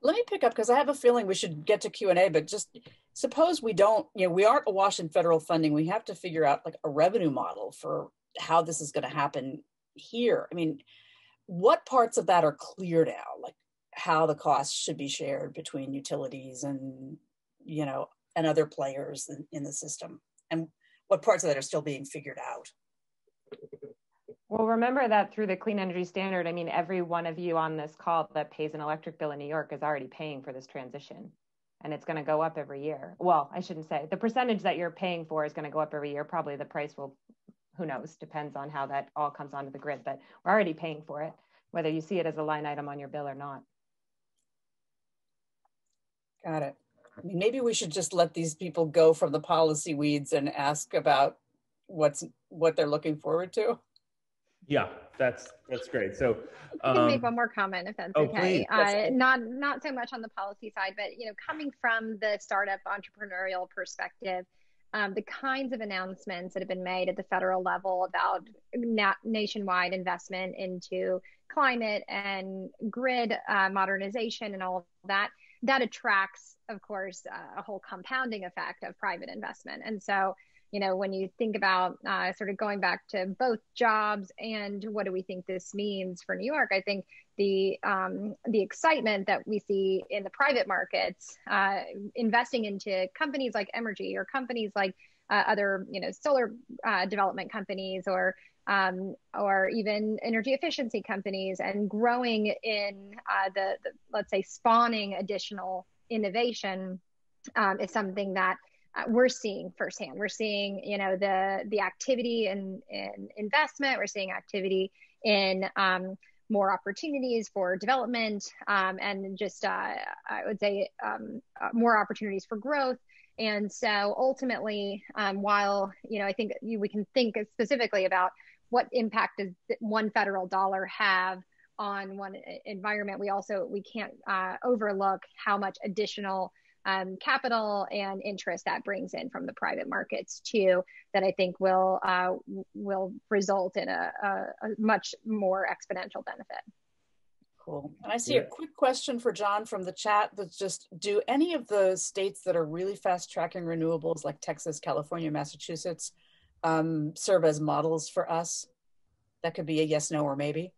Let me pick up, because I have a feeling we should get to Q&A, but just suppose we don't, we aren't awash in federal funding. We have to figure out like a revenue model for how this is going to happen here. I mean, what parts of that are clear now? Like how the costs should be shared between utilities and, and other players in the system, and what parts of that are still being figured out? Well, remember that through the Clean Energy Standard, I mean, every one of you on this call that pays an electric bill in New York is already paying for this transition. And it's going to go up every year. Well, I shouldn't say. The percentage that you're paying for is going to go up every year. Probably the price will, who knows, depends on how that all comes onto the grid. But we're already paying for it, whether you see it as a line item on your bill or not. Got it. I mean, maybe we should just let these people go from the policy weeds and ask about what they're looking forward to. Yeah, that's great. So I can make one more comment if that's okay. Please. Not so much on the policy side, but coming from the startup entrepreneurial perspective, the kinds of announcements that have been made at the federal level about nationwide investment into climate and grid modernization and all of that attracts, of course, a whole compounding effect of private investment. And so when you think about sort of going back to both jobs and what do we think this means for New York, I think the excitement that we see in the private markets, investing into companies like Emergy or companies like other solar development companies or even energy efficiency companies, and growing in the let's say spawning additional innovation is something that we're seeing firsthand. We're seeing, the activity in investment. We're seeing activity in more opportunities for development, and just I would say more opportunities for growth. And so ultimately, while I think we can think specifically about what impact does one federal dollar have on one environment, we can't overlook how much additional capital and interest that brings in from the private markets too, that I think will result in a much more exponential benefit. Cool. And I see a quick question for John from the chat that's just, do any of the states that are really fast tracking renewables like Texas, California, Massachusetts serve as models for us? That could be a yes, no, or maybe.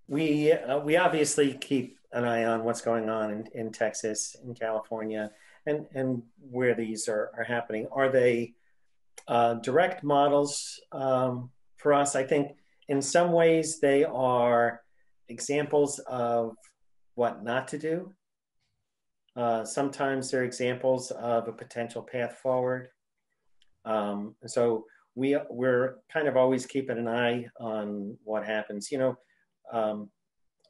We obviously keep an eye on what's going on in Texas, in California, and where these are happening. Are they direct models for us? I think in some ways they are examples of what not to do. Sometimes they're examples of a potential path forward. So we're kind of always keeping an eye on what happens.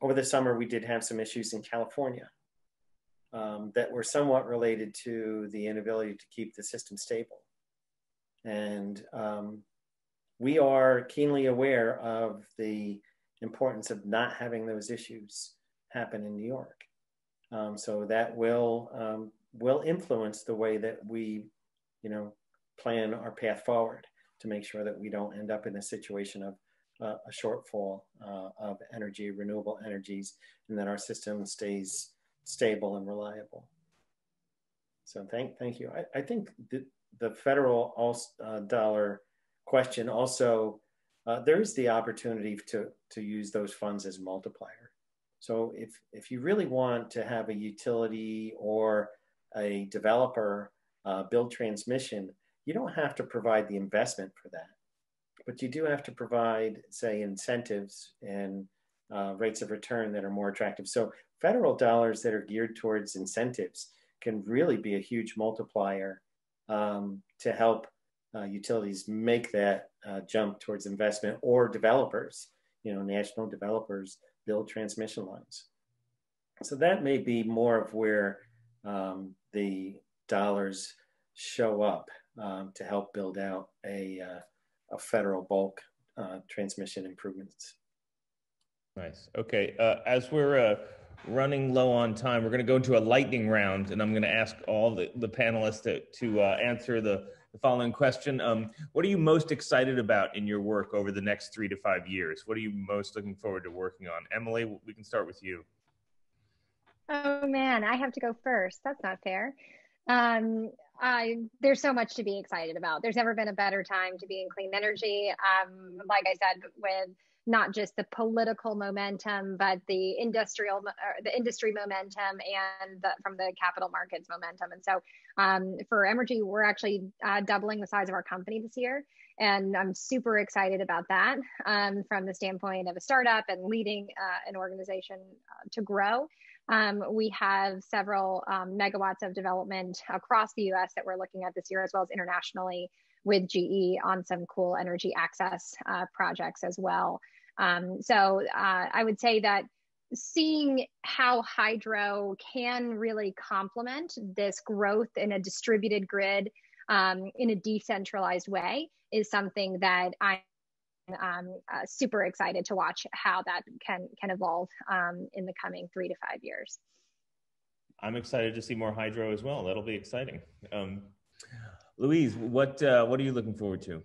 Over the summer, we did have some issues in California that were somewhat related to the inability to keep the system stable. And we are keenly aware of the importance of not having those issues happen in New York. So that will influence the way that we, plan our path forward to make sure that we don't end up in a situation of a shortfall of energy, renewable energies, and that our system stays stable and reliable. So thank you. I think the federal dollar question also, there is the opportunity to use those funds as multiplier. So if you really want to have a utility or a developer build transmission, you don't have to provide the investment for that. But you do have to provide, say, incentives and rates of return that are more attractive. So federal dollars that are geared towards incentives can really be a huge multiplier to help utilities make that jump towards investment, or developers, national developers build transmission lines. So that may be more of where the dollars show up to help build out a federal bulk transmission improvements. Nice. Okay. As we're running low on time, we're going to go into a lightning round, and I'm going to ask all the panelists to answer the following question. What are you most excited about in your work over the next 3 to 5 years? What are you most looking forward to working on? Emily, we can start with you. Oh man, I have to go first. That's not fair. There's so much to be excited about. There's never been a better time to be in clean energy. Like I said, with not just the political momentum, but the industry momentum and from the capital markets momentum. And so for Emergy, we're actually doubling the size of our company this year. And I'm super excited about that from the standpoint of a startup and leading an organization to grow. We have several megawatts of development across the US that we're looking at this year, as well as internationally with GE on some cool energy access projects as well. So I would say that seeing how hydro can really complement this growth in a distributed grid in a decentralized way is something that I'm super excited to watch how that can evolve in the coming 3 to 5 years. I'm excited to see more hydro as well. That'll be exciting. Louise, what are you looking forward to?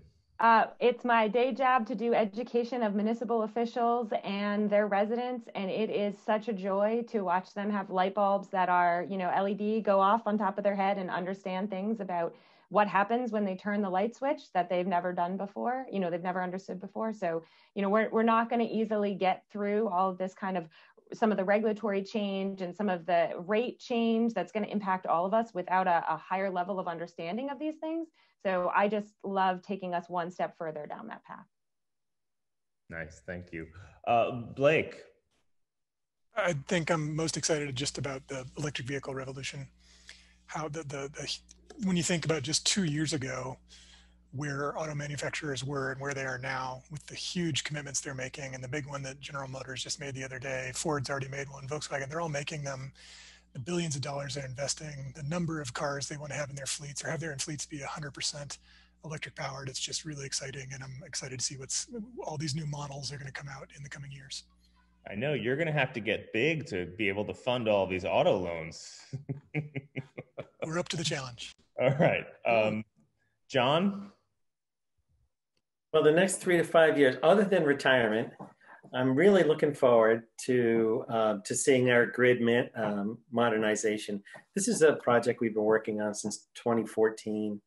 It's my day job to do education of municipal officials and their residents, and it is such a joy to watch them have light bulbs that are, LED go off on top of their head and understand things about what happens when they turn the light switch that they've never done before, they've never understood before. So, we're not going to easily get through all of this kind of some of the regulatory change and some of the rate change that's going to impact all of us without a higher level of understanding of these things. So I just love taking us one step further down that path. Nice, thank you. Blake. I think I'm most excited just about the electric vehicle revolution. How when you think about just 2 years ago, where auto manufacturers were and where they are now with the huge commitments they're making, and the big one that General Motors just made the other day, Ford's already made one, Volkswagen, they're all making them, the billions of dollars they're investing, the number of cars they want to have in their fleets or have their fleets be 100% electric powered. It's just really exciting. And I'm excited to see all these new models are going to come out in the coming years. I know you're going to have to get big to be able to fund all these auto loans. We're up to the challenge. All right. John? Well, the next 3 to 5 years, other than retirement, I'm really looking forward to seeing our grid modernization. This is a project we've been working on since 2014,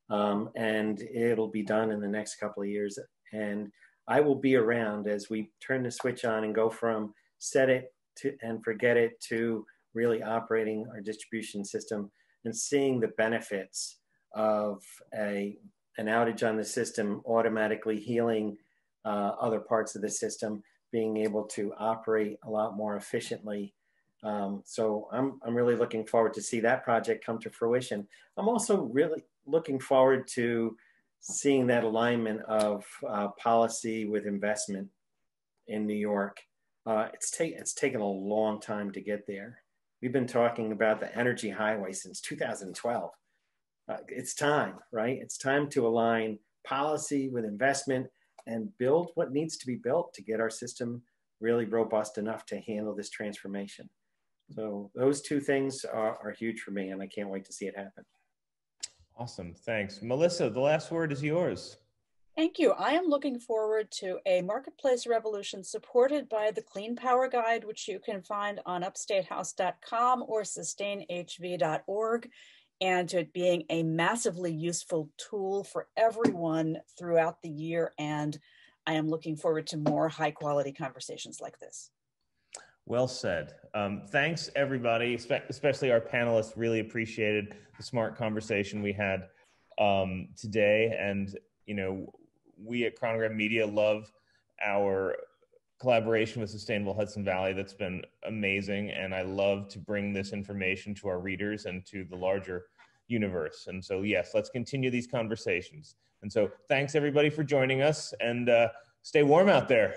and it'll be done in the next couple of years. And I will be around as we turn the switch on and go from set it to and forget it to really operating our distribution system and seeing the benefits of an outage on the system automatically healing other parts of the system, being able to operate a lot more efficiently. So I'm really looking forward to see that project come to fruition. I'm also really looking forward to seeing that alignment of policy with investment in New York. It's taken a long time to get there. We've been talking about the energy highway since 2012. It's time, right? It's time to align policy with investment and build what needs to be built to get our system really robust enough to handle this transformation. So those two things are huge for me, and I can't wait to see it happen. Awesome, thanks. Melissa, the last word is yours. Thank you. I am looking forward to a marketplace revolution supported by the Clean Power Guide, which you can find on upstatehouse.com or sustainhv.org, and to it being a massively useful tool for everyone throughout the year. And I am looking forward to more high quality conversations like this. Well said. Thanks, everybody, especially our panelists. Really appreciated the smart conversation we had today. And, we at Chronogram Media love our collaboration with Sustainable Hudson Valley. That's been amazing. And I love to bring this information to our readers and to the larger universe. And so, yes, let's continue these conversations. And so thanks, everybody, for joining us, and stay warm out there.